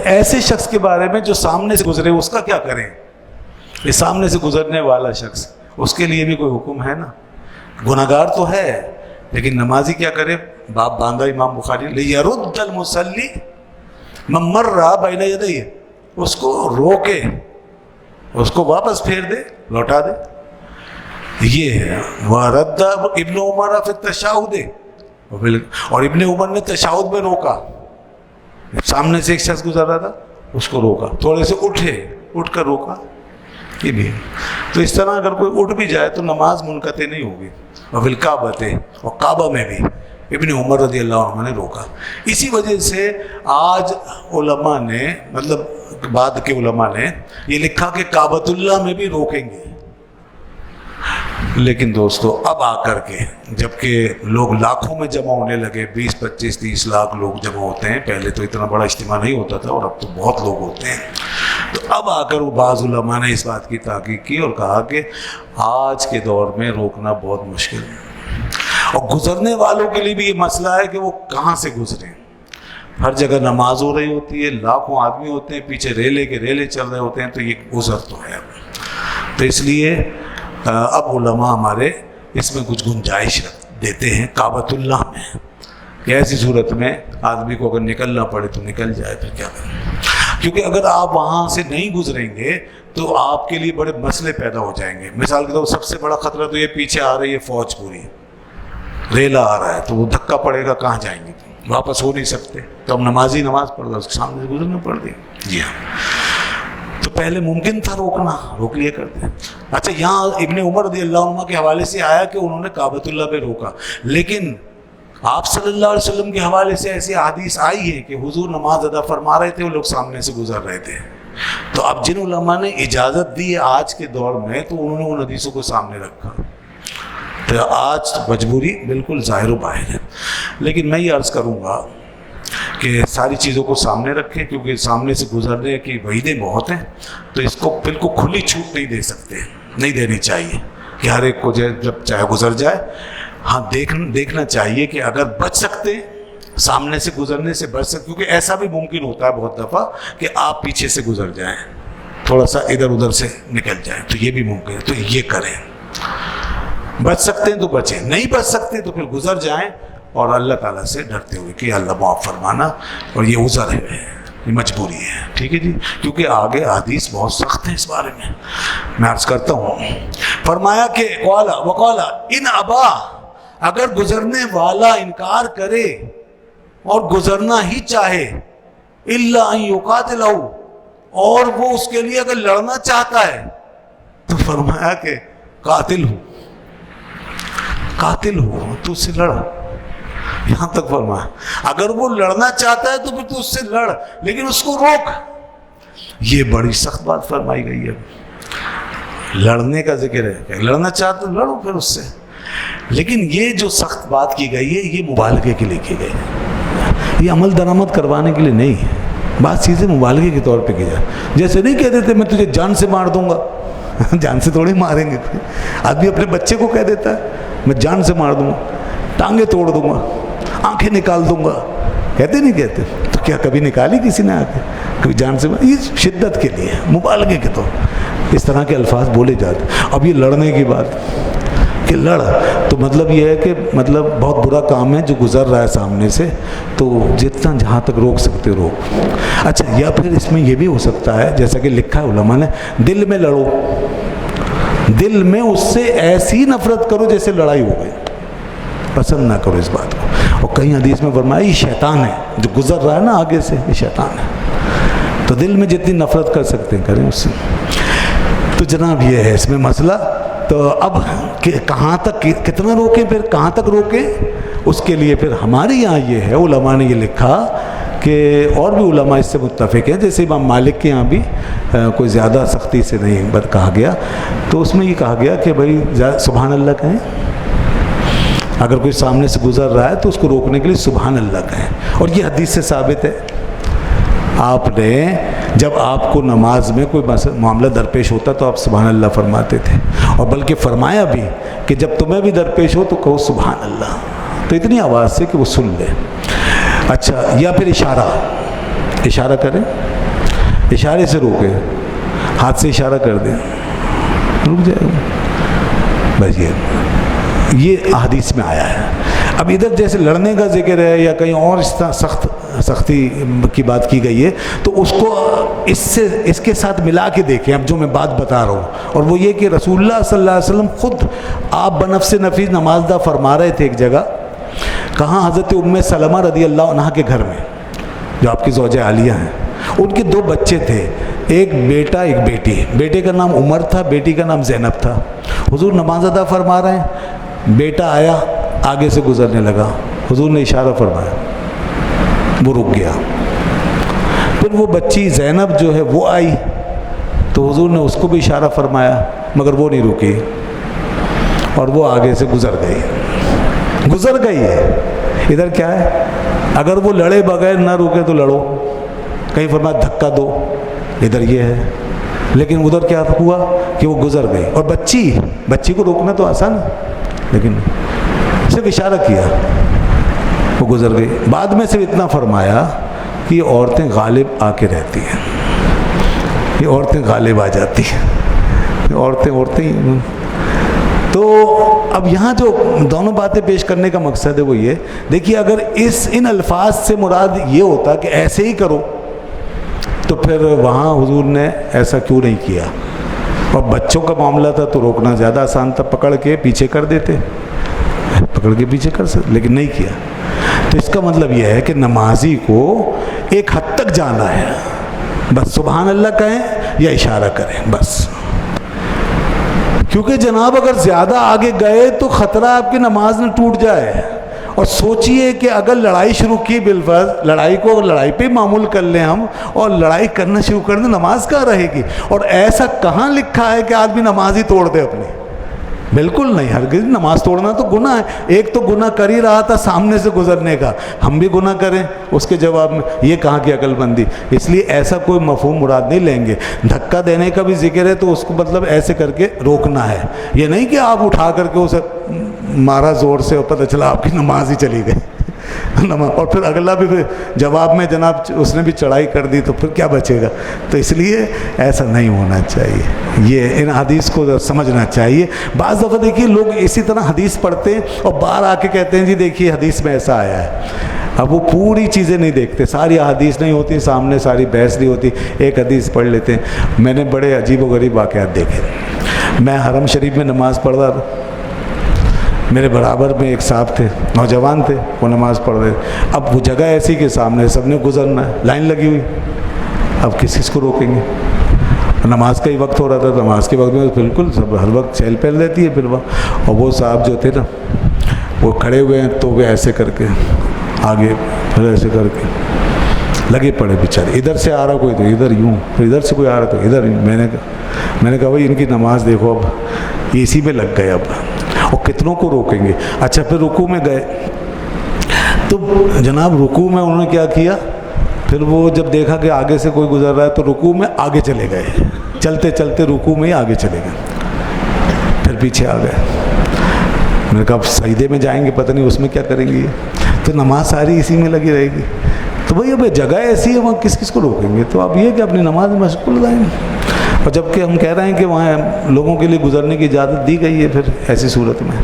ایسے شخص کے بارے میں جو سامنے سے گزرے اس کا کیا کریں؟ یہ سامنے سے گزرنے والا شخص، اس کے لیے بھی کوئی حکم ہے نا؟ گناہگار تو ہے لیکن نمازی کیا کرے؟ باب باندھا امام بخاری، لیرد المصلی من مر بین یدیہ، اس کو روکے، اس کو واپس پھیر دے، لوٹا دے. یہ ہے وَرَدَّ ابن عمر فی التشہد، اور ابن عمر نے تشہد میں روکا. سامنے سے ایک شخص گزر رہا تھا، اس کو روکا، تھوڑے سے اٹھ کر روکا. یہ بھی ہے. تو اس طرح اگر کوئی اٹھ بھی جائے تو نماز منقطع نہیں ہوگی. اور بالکعبۃ، اور کعبہ میں بھی ابن عمر رضی اللہ عنہ نے روکا. اسی وجہ سے آج علماء نے، مطلب بعد کے علماء نے یہ لکھا کہ کعبۃ اللہ میں بھی روکیں گے. لیکن دوستو اب آ کر کے جب کہ لوگ لاکھوں میں جمع ہونے لگے، 20 25 30 لاکھ لوگ جمع ہوتے ہیں، پہلے تو اتنا بڑا اجتماع نہیں ہوتا تھا اور اب تو بہت لوگ ہوتے ہیں. تو اب آ کر وہ بعض علماء نے اس بات کی تحقیق کی اور کہا کہ آج کے دور میں روکنا بہت مشکل ہے. اور گزرنے والوں کے لیے بھی یہ مسئلہ ہے کہ وہ کہاں سے گزریں. ہر جگہ نماز ہو رہی ہوتی ہے، لاکھوں آدمی ہوتے ہیں، پیچھے ریلے کے ریلے چل رہے ہوتے ہیں، تو یہ گزر تو ہے. تو اس لیے اب علماء ہمارے اس میں کچھ گنجائش دیتے ہیں کعبۃ اللہ میں کہ ایسی صورت میں آدمی کو اگر نکلنا پڑے تو نکل جائے، پھر کیا کریں. کیونکہ اگر آپ وہاں سے نہیں گزریں گے تو آپ کے لیے بڑے مسئلے پیدا ہو جائیں گے. مثال کے طور پر سب سے بڑا خطرہ تو یہ پیچھے آ رہی ہے فوج، پوری ریلا آ رہا ہے، تو وہ دھکا پڑے گا، کہاں جائیں گے؟ واپس ہو نہیں سکتے. تو اب نمازی نماز پڑھ رہا، اس کے سامنے سے گزرنا پڑ گئی. جی ہاں، تو پہلے ممکن تھا روکنا، روک لیا کرتے ہیں. اچھا، یہاں ابن عمر رضی اللہ عنہ کے حوالے سے آیا کہ انہوں نے کعبۃ اللہ پہ روکا، لیکن آپ صلی اللہ علیہ وسلم کے حوالے سے ایسی حدیث آئی ہے کہ حضور نماز ادا فرما رہے تھے، وہ لوگ سامنے سے گزر رہے تھے. تو اب جن علماء نے اجازت دی ہے آج کے دور میں، تو انہوں نے ان حدیثوں کو سامنے رکھا. تو آج مجبوری بالکل ظاہر و باہر ہے. لیکن میں یہ عرض کروں گا کہ ساری چیزوں کو سامنے رکھیں، کیونکہ سامنے سے گزرنے کی وعیدیں بہت ہیں. تو اس کو بالکل کھلی چھوٹ نہیں دے سکتے، نہیں دینی چاہیے کہ ہر ایک کو جب چاہے گزر جائے. ہاں دیکھنا چاہیے کہ اگر بچ سکتے سامنے سے گزرنے سے بچ سکتے، کیونکہ ایسا بھی ممکن ہوتا ہے بہت دفعہ کہ آپ پیچھے سے گزر جائیں، تھوڑا سا ادھر ادھر سے نکل جائیں، تو یہ بھی ممکن ہے. تو یہ کریں، بچ سکتے ہیں تو بچیں، نہیں بچ سکتے تو پھر گزر جائیں اور اللہ تعالیٰ سے ڈرتے ہوئے کہ اللہ معاف فرمانا، اور یہ عذر ہے، یہ مجبوری ہے. ٹھیک ہے جی، کیونکہ آگے حدیث بہت سخت ہے اس بارے میں عرض کرتا ہوں. فرمایا کہ وقالا ان ابا، اگر گزرنے والا انکار کرے اور گزرنا ہی چاہے، الا ان یقاتلہ، اور وہ اس کے لیے اگر لڑنا چاہتا ہے، تو فرمایا کہ قاتل ہو تو اس سے لڑ. یہاں تک فرمایا اگر وہ لڑنا چاہتا ہے تو پھر تو اس سے لڑ، لیکن اس کو روک. یہ بڑی سخت بات فرمائی گئی ہے. لڑنے کا ذکر ہے کہ لڑنا چاہتا تو لڑو پھر اس سے، لیکن یہ جو سخت بات کی گئی ہے یہ مبالغے کے لیے کی گئی ہے، یہ عمل درآمد کروانے کے لیے نہیں ہے. بعض چیزیں مبالغے کے طور پہ کی جائے. جیسے نہیں کہہ دیتے میں تجھے جان سے مار دوں گا، جان سے تھوڑی ماریں گے. آدمی اپنے بچے کو کہہ دیتا ہے میں جان سے مار دوں گا، ٹانگیں توڑ دوں گا، آنکھیں نکال دوں گا. کہتے نہیں کہتے؟ تو کیا کبھی نکالی کسی نے آ کے؟ کبھی جان سے؟ یہ شدت کے لیے، مبالغے کے طور اس طرح کے الفاظ بولے جاتے. اب یہ لڑنے کی بات کہ لڑ، تو مطلب یہ ہے کہ مطلب بہت برا کام ہے جو گزر رہا ہے سامنے سے، تو جتنا جہاں تک روک سکتے روک. اچھا، یا پھر اس میں یہ بھی ہو سکتا ہے جیسا کہ لکھا ہے علماء نے، دل میں لڑو، دل میں اس سے ایسی نفرت کرو جیسے لڑائی ہو گئی، پسند نہ کرو اس بات کو. اور کئی حدیث میں فرمایا یہ شیطان ہے، جو گزر رہا ہے نا آگے سے، یہ شیطان ہے. تو دل میں جتنی نفرت کر سکتے ہیں کریں اس سے. تو جناب یہ ہے اس میں مسئلہ. تو اب کہاں تک، کتنا روکیں، پھر کہاں تک روکیں، اس کے لیے پھر ہمارے یہاں یہ ہے، علماء نے یہ لکھا کہ، اور بھی علماء اس سے متفق ہیں، جیسے امام مالک کے یہاں بھی کوئی زیادہ سختی سے نہیں کہا گیا. تو اس میں یہ کہا گیا کہ بھائی سبحان اللہ کہیں، اگر کوئی سامنے سے گزر رہا ہے تو اس کو روکنے کے لیے سبحان اللہ کہیں. اور یہ حدیث سے ثابت ہے. آپ نے جب آپ کو نماز میں کوئی معاملہ درپیش ہوتا تو آپ سبحان اللہ فرماتے تھے، اور بلکہ فرمایا بھی کہ جب تمہیں بھی درپیش ہو تو کہو سبحان اللہ، تو اتنی آواز سے کہ وہ سن لے. اچھا، یا پھر اشارہ کریں, اشارے سے روکے، ہاتھ سے اشارہ کر دیں، رک جائے گا، بس یہ احادیث میں آیا ہے۔ اب ادھر جیسے لڑنے کا ذکر ہے یا کہیں اور اس طرح سختی کی بات کی گئی ہے، تو اس کو اس کے ساتھ ملا کے دیکھیں اب جو میں بات بتا رہا ہوں، اور وہ یہ کہ رسول اللہ صلی اللہ علیہ وسلم خود آپ بنفس نفیس نماز دا فرما رہے تھے ایک جگہ، کہاں حضرت ام سلمہ رضی اللہ عنہ کے گھر میں، جو آپ کی زوجہ عالیہ ہیں، ان کے 2 بچے تھے، ایک بیٹا ایک بیٹی، بیٹے کا نام عمر تھا، بیٹی کا نام زینب تھا۔ حضور نماز ادا فرما رہے ہیں، بیٹا آیا آگے سے گزرنے لگا، حضور نے اشارہ فرمایا، وہ رک گیا۔ پھر وہ بچی زینب جو ہے وہ آئی، تو حضور نے اس کو بھی اشارہ فرمایا، مگر وہ نہیں رکی اور وہ آگے سے گزر گئی ہے۔ ادھر کیا ہے، اگر وہ لڑے بغیر نہ رکے تو لڑو، کہیں فرمایا دھکا دو، ادھر یہ ہے، لیکن ادھر کیا ہوا کہ وہ گزر گئی۔ اور بچی کو روکنا تو آسان ہے، لیکن صرف اشارہ کیا، وہ گزر گئی۔ بعد میں صرف اتنا فرمایا کہ یہ عورتیں غالب آ کے رہتی ہیں، یہ عورتیں غالب آ جاتی ہیں، یہ عورتیں ہی۔ تو اب یہاں جو دونوں باتیں پیش کرنے کا مقصد ہے وہ یہ، دیکھیے اگر ان الفاظ سے مراد یہ ہوتا کہ ایسے ہی کرو، تو پھر وہاں حضور نے ایسا کیوں نہیں کیا؟ اور بچوں کا معاملہ تھا تو روکنا زیادہ آسان تھا، پکڑ کے پیچھے کر دیتے، کر سکتے، لیکن نہیں کیا۔ تو اس کا مطلب یہ ہے کہ نمازی کو ایک حد تک جانا ہے، بس سبحان اللہ کہیں یا اشارہ کریں بس، کیونکہ جناب اگر زیادہ آگے گئے تو خطرہ آپ کی نماز نہ ٹوٹ جائے۔ اور سوچئے کہ اگر لڑائی شروع کی بالفرض، لڑائی پہ معمول کر لیں ہم، اور لڑائی کرنا شروع کر دیں، نماز کہاں رہے گی؟ اور ایسا کہاں لکھا ہے کہ آدمی نماز ہی توڑ دے اپنی؟ بالکل نہیں، ہرگز۔ نماز توڑنا تو گناہ ہے، ایک تو گناہ کر ہی رہا تھا سامنے سے گزرنے کا، ہم بھی گناہ کریں اس کے جواب میں، یہ کہاں کی عقل مندی؟ اس لیے ایسا کوئی مفہوم مراد نہیں لیں گے۔ دھکا دینے کا بھی ذکر ہے تو اس کو مطلب ایسے کر کے روکنا ہے، یہ نہیں کہ آپ اٹھا کر کے اسے مارا زور سے اور پتہ چلا آپ کی نماز ہی چلی گئی، اور پھر اگلا بھی پھر جواب میں جناب اس نے بھی چڑھائی کر دی تو پھر کیا بچے گا؟ تو اس لیے ایسا نہیں ہونا چاہیے، یہ ان حدیث کو سمجھنا چاہیے۔ بعض دفعہ دیکھیے لوگ اسی طرح حدیث پڑھتے ہیں اور باہر آ کے کہتے ہیں جی دیکھیے حدیث میں ایسا آیا ہے، اب وہ پوری چیزیں نہیں دیکھتے، ساری حدیث نہیں ہوتی سامنے، ساری بحث نہیں ہوتی، ایک حدیث پڑھ لیتے ہیں۔ میں نے بڑے عجیب و غریب واقعات دیکھے۔ میں حرم شریف میں نماز پڑھ رہا تھا، میرے برابر میں ایک صاحب تھے، نوجوان تھے، وہ نماز پڑھ رہے، اب وہ جگہ ایسی کہ سامنے سب نے گزرنا ہے، لائن لگی ہوئی، اب کس کو روکیں گے؟ نماز کا ہی وقت ہو رہا تھا، نماز کے وقت میں بالکل سب ہر وقت چہل پہل رہتی ہے پھر وہاں، اور وہ صاحب جو تھے نا وہ کھڑے ہوئے ہیں تو وہ ایسے کر کے آگے، پھر ایسے کر کے لگے پڑے بیچارے، ادھر سے آ رہا کوئی تو ادھر یوں، پھر ادھر سے کوئی آ رہا تو ادھر یوں۔ میں نے کہا بھائی ان کی نماز دیکھو، اب اسی میں لگ گئے، اب اور کتنوں کو روکیں گے؟ اچھا پھر رکوع میں گئے تو جناب رکوع میں انہوں نے کیا کیا، پھر وہ جب دیکھا کہ آگے سے کوئی گزر رہا ہے تو رکوع میں آگے چلے گئے، چلتے چلتے رکوع میں ہی آگے چلے گئے، پھر پیچھے آ گئے۔ میں نے کہا اب سجدے میں جائیں گے، پتہ نہیں اس میں کیا کریں گے، تو نماز ساری اسی میں لگی رہے گی۔ تو بھائی اب جگہ ایسی ہے وہاں کس کو روکیں گے؟ تو اب یہ کہ اپنی نماز میں مشغول رہیں گے، اور جب کہ ہم کہہ رہے ہیں کہ وہاں لوگوں کے لیے گزرنے کی اجازت دی گئی ہے، پھر ایسی صورت میں۔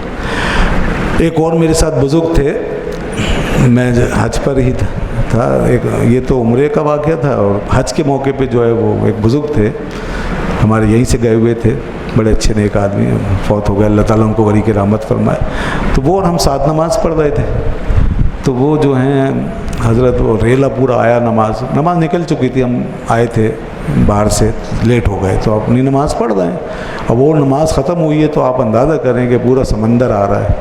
ایک اور میرے ساتھ بزرگ تھے، میں حج پر ہی تھا، ایک یہ تو عمرے کا واقعہ تھا، اور حج کے موقع پہ جو ہے وہ ایک بزرگ تھے ہمارے یہیں سے گئے ہوئے تھے، بڑے اچھے نیک آدمی، فوت ہو گئے، اللہ تعالیٰ ان کو غریق رحمت فرمائے۔ تو وہ اور ہم ساتھ نماز پڑھ رہے تھے، تو وہ جو ہیں حضرت وہ ریلا پورا آیا، نماز نکل چکی تھی، ہم آئے تھے باہر سے، لیٹ ہو گئے، تو اپنی نماز پڑھ رہے ہیں، اور وہ نماز ختم ہوئی ہے تو آپ اندازہ کریں کہ پورا سمندر آ رہا ہے،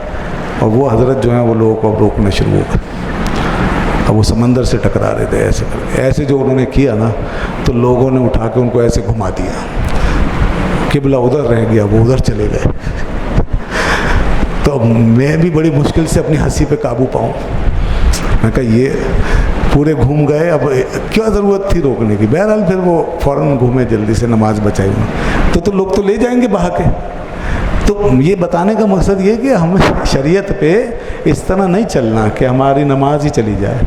اور وہ حضرت جو ہیں وہ لوگوں کو اب روکنا شروع ہو گئے، اب وہ سمندر سے ٹکرا رہے تھے، ایسے کر کے، ایسے جو انہوں نے کیا نا تو لوگوں نے اٹھا کے ان کو ایسے گھما دیا، قبلہ ادھر رہ گیا، وہ ادھر چلے گئے۔ تو میں بھی بڑی مشکل سے اپنی ہنسی پہ قابو پاؤں، میں کہا یہ پورے گھوم گئے، اب کیا ضرورت تھی روکنے کی؟ بہرحال پھر وہ فوراً گھومے، جلدی سے نماز بچائی انہوں، تو لوگ تو لے جائیں گے بہا کے۔ تو یہ بتانے کا مقصد یہ کہ ہمیں شریعت پہ اس طرح نہیں چلنا کہ ہماری نماز ہی چلی جائے،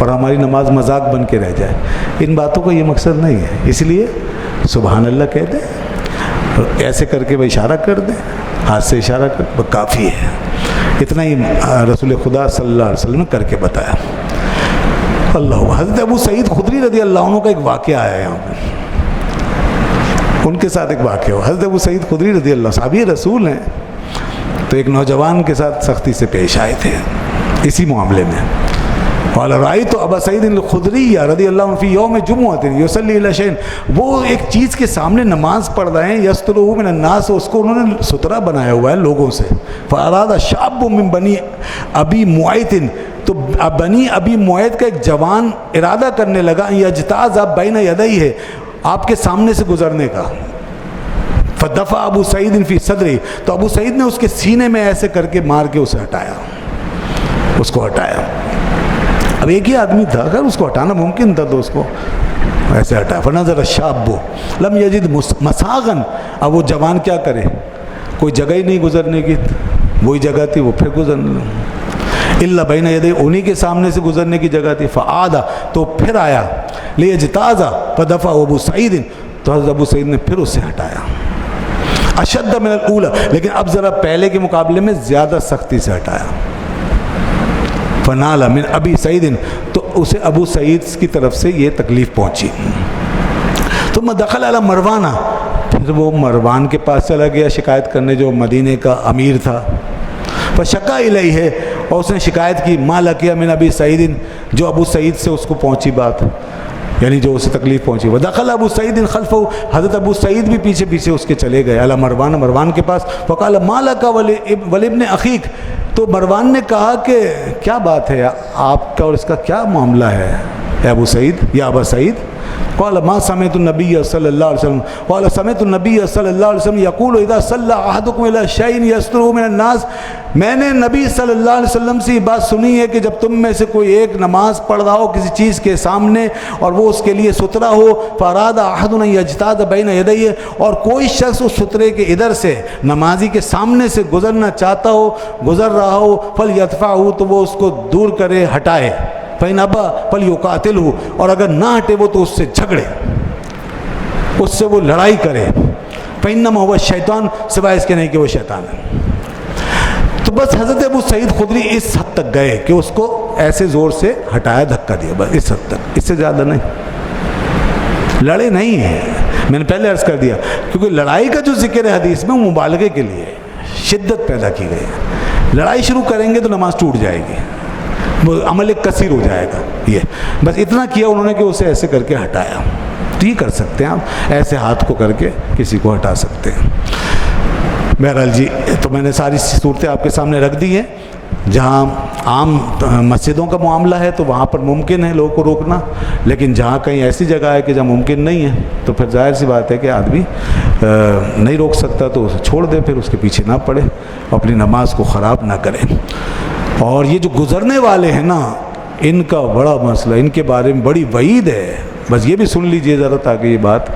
اور ہماری نماز مذاق بن کے رہ جائے. ان باتوں کا یہ مقصد نہیں ہے. اس لیے سبحان اللہ کہہ دیں, ایسے کر کے وہ اشارہ کر دیں, ہاتھ سے اشارہ کر وہ کافی ہے. اتنا ہی رسول خدا صلی اللہ علیہ وسلم نے کر کے بتایا. اللہ. حضرت ابو سعید خدری رضی اللہ عنہ کا ایک واقعہ آیا ہے یہاں پہ, ان کے ساتھ ایک واقعہ ہو. حضرت ابو سعید خدری رضی اللہ عنہ صحابی رسول ہیں, تو ایک نوجوان کے ساتھ سختی سے پیش آئے تھے اسی معاملے میں. قال رأيت ابا سعید الخدری رضی اللہ عنہ فی یوم جمعۃ یصلی الی شیء, وہ ایک چیز کے سامنے نماز پڑھ رہے ہیں, یسترہ من الناس, اس کو انہوں نے سترا بنایا ہوا ہے لوگوں سے. فاراد شاب من بنی ابی معیط, تو بنی ابی معیط کا ایک جوان ارادہ کرنے لگا یجتاز بین یدیہ, آپ کے سامنے سے گزرنے کا. فدفع ابو سعید فی صدرہ, تو ابو سعید نے اس کے سینے میں ایسے کر کے مار کے اسے ہٹایا, اس کو ہٹایا. اب ایک ہی آدمی تھا, اگر اس کو ہٹانا ممکن تھا تو اس کو ایسے ہٹایا. فنظر الشاب لم یجد مساغا, اب وہ جوان کیا کرے, کوئی جگہ ہی نہیں گزرنے کی, وہی جگہ تھی وہ پھر گزرنے, الا بین یدی, انہی کے سامنے سے گزرنے کی جگہ تھی. فعاد, تو پھر آیا, لیجتاز فدفع ابو سعید, تو حضرت ابو سعید نے پھر اسے ہٹایا. اشد من الاولی, لیکن اب ذرا پہلے کے مقابلے میں زیادہ سختی سے ہٹایا. فنال من ابی سعید, تو اسے ابو سعید کی طرف سے یہ تکلیف پہنچی. ثم دخل علی مروان, پھر وہ مروان کے پاس چلا گیا شکایت کرنے, جو مدینے کا امیر تھا. فشکا الیہ, اور اس نے شکایت کی, ما لقی من ابی سعید, جو ابو سعید سے اس کو پہنچی بات, یعنی جو اسے تکلیف پہنچی. ودخل ابو سعید خلفہ, حضرت ابو سعید بھی پیچھے پیچھے اس کے چلے گئے. علی مروان, مروان کے پاس. فقال ما لک ولابن اخیک, تو مروان نے کہا کہ کیا بات ہے آپ کا اور اس کا کیا معاملہ ہے اے ابو سعید, یا ابا سعید. قال ما سمعت النبی صلی اللہ علیہ وسلم, قال سمعت النبی صلی اللہ علیہ وسلم یقول اذا صلى احدكم الى شيء يستره من الناس, میں نے نبی صلی اللہ علیہ وسلم سے یہ بات سنی ہے کہ جب تم میں سے کوئی ایک نماز پڑھ رہا ہو کسی چیز کے سامنے اور وہ اس کے لیے سترا ہو, فاراد احدنا یجتاز بین یدیہ, اور کوئی شخص اس سترے کے ادھر سے نمازی کے سامنے سے گزرنا چاہتا ہو, گزر رہا ہو, فلیدفعہ, تو وہ اس کو دور کرے, ہٹائے. فإن أبى فليقاتله, اور اگر نہ ہٹے وہ تو اس سے جھگڑے, اس سے وہ لڑائی کرے. فإنما هو الشیطان, سوائے اس کے نہیں کہ وہ شیطان ہے. تو بس حضرت ابو سعید خدری اس حد تک گئے کہ اس کو ایسے زور سے ہٹایا, دھکا دیا, بس اس حد تک, اس سے زیادہ نہیں. لڑے نہیں ہیں, میں نے پہلے عرض کر دیا, کیونکہ لڑائی کا جو ذکر ہے حدیث میں وہ مبالغے کے لیے شدت پیدا کی گئی ہے. لڑائی شروع کریں گے تو نماز ٹوٹ جائے گی, عمل ایک کثیر ہو جائے گا. یہ بس اتنا کیا انہوں نے کہ اسے ایسے کر کے ہٹایا. تو یہ کر سکتے ہیں آپ, ایسے ہاتھ کو کر کے کسی کو ہٹا سکتے ہیں. بہرحال جی, تو میں نے ساری صورتیں آپ کے سامنے رکھ دی ہیں. جہاں عام مسجدوں کا معاملہ ہے تو وہاں پر ممکن ہے لوگوں کو روکنا, لیکن جہاں کہیں ایسی جگہ ہے کہ جہاں ممکن نہیں ہے تو پھر ظاہر سی بات ہے کہ آدمی نہیں روک سکتا, تو اسے چھوڑ دے, پھر اس کے پیچھے نہ پڑے, اپنی نماز کو خراب نہ کرے. اور یہ جو گزرنے والے ہیں نا, ان کا بڑا مسئلہ, ان کے بارے میں بڑی وعید ہے. بس یہ بھی سن لیجئے ذرا تاکہ یہ بات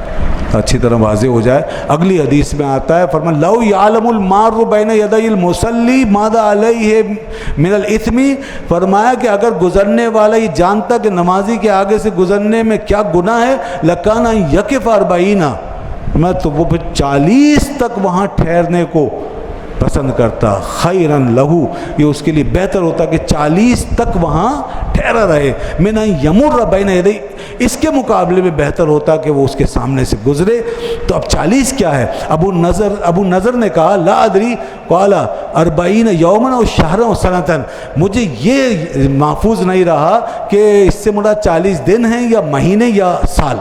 اچھی طرح واضح ہو جائے. اگلی حدیث میں آتا ہے, فرمایا لو یعلم المار بین یدی المصلی ماذا علیہ من الاثم, فرمایا کہ اگر گزرنے والا یہ جانتا کہ نمازی کے آگے سے گزرنے میں کیا گناہ ہے, لکان یقف 40, میں تو وہ پھر 40 تک وہاں ٹھہرنے کو پسند کرتا. خیرن لہو, یہ اس کے لیے بہتر ہوتا کہ 40 تک وہاں ٹھہرا رہے. میں نہ یمر بین یدی, اس کے مقابلے میں بہتر ہوتا کہ وہ اس کے سامنے سے گزرے. تو اب 40 کیا ہے؟ ابو نظر نے کہا لا ادری, قال 40 یوما و شہرا و سنتن, مجھے یہ محفوظ نہیں رہا کہ اس سے مراد 40 دن ہیں یا مہینے یا سال.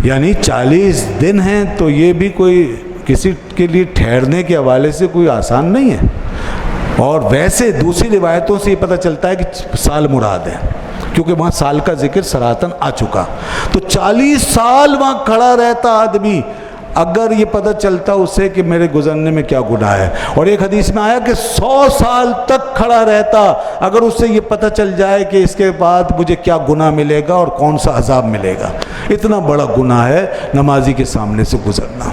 یعنی 40 دن ہیں تو یہ بھی کوئی کسی کے لیے ٹھہرنے کے حوالے سے کوئی آسان نہیں ہے. اور ویسے دوسری روایتوں سے یہ پتہ چلتا ہے کہ سال مراد ہے, کیونکہ وہاں سال کا ذکر سراحتاً آ چکا. تو 40 سال وہاں کھڑا رہتا آدمی اگر یہ پتہ چلتا اسے کہ میرے گزرنے میں کیا گناہ ہے. اور ایک حدیث میں آیا کہ 100 سال تک کھڑا رہتا اگر اسے یہ پتہ چل جائے کہ اس کے بعد مجھے کیا گناہ ملے گا اور کون سا عذاب ملے گا. اتنا بڑا گناہ ہے نمازی کے سامنے سے گزرنا.